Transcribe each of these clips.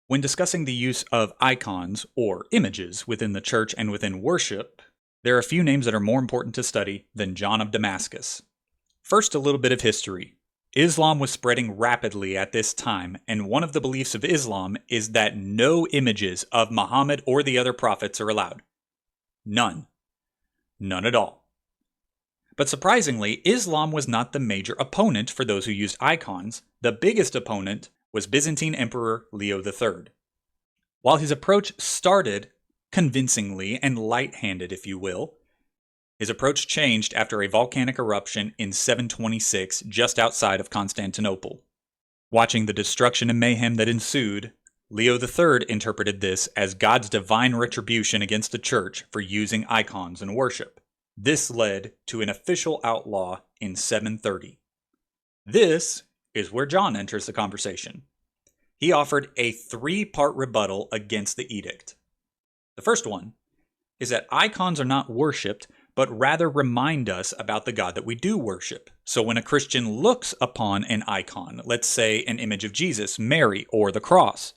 When discussing the use of icons or images within the church and within worship, there are a few names that are more important to study than John of Damascus. First, a little bit of history. Islam was spreading rapidly at this time, and one of the beliefs of Islam is that no images of Muhammad or the other prophets are allowed. None. None at all. But surprisingly, Islam was not the major opponent for those who used icons. The biggest opponent was Byzantine Emperor Leo III. While his approach started convincingly and light-handed, if you will, his approach changed after a volcanic eruption in 726 just outside of Constantinople. Watching the destruction and mayhem that ensued, Leo III interpreted this as God's divine retribution against the church for using icons in worship. This led to an official outlaw in 730. This is where John enters the conversation. He offered a three-part rebuttal against the edict. The first one is that icons are not worshipped, but rather remind us about the God that we do worship. So when a Christian looks upon an icon, let's say an image of Jesus, Mary, or the cross,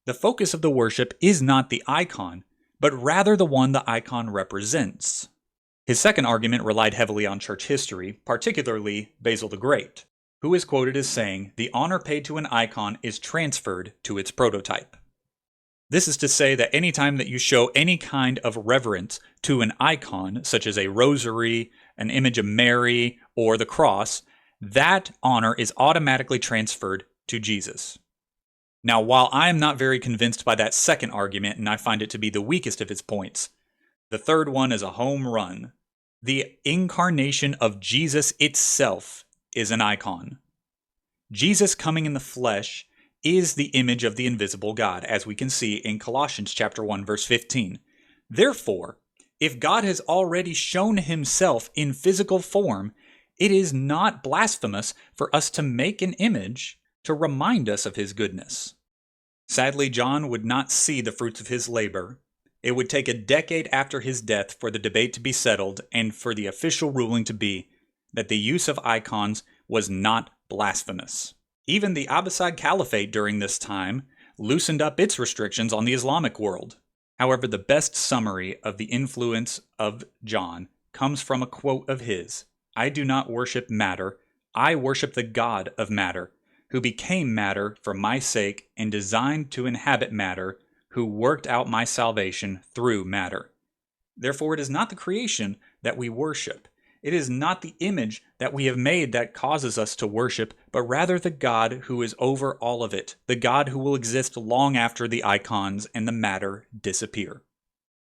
the focus of the worship is not the icon, but rather the one the icon represents. His second argument relied heavily on church history, particularly Basil the Great, who is quoted as saying, "The honor paid to an icon is transferred to its prototype." This is to say that any time that you show any kind of reverence to an icon, such as a rosary, an image of Mary, or the cross, that honor is automatically transferred to Jesus. Now, while I am not very convinced by that second argument, and I find it to be the weakest of his points, the third one is a home run. The incarnation of Jesus itself is an icon. Jesus coming in the flesh is the image of the invisible God, as we can see in Colossians chapter 1, verse 15. Therefore, if God has already shown himself in physical form, it is not blasphemous for us to make an image to remind us of his goodness. Sadly, John would not see the fruits of his labor. It would take a decade after his death for the debate to be settled and for the official ruling to be that the use of icons was not blasphemous. Even the Abbasid Caliphate during this time loosened up its restrictions on the Islamic world. However, the best summary of the influence of John comes from a quote of his: "I do not worship matter, I worship the God of matter, who became matter for my sake and designed to inhabit matter, who worked out my salvation through matter." Therefore, it is not the creation that we worship. It is not the image that we have made that causes us to worship, but rather the God who is over all of it, the God who will exist long after the icons and the matter disappear.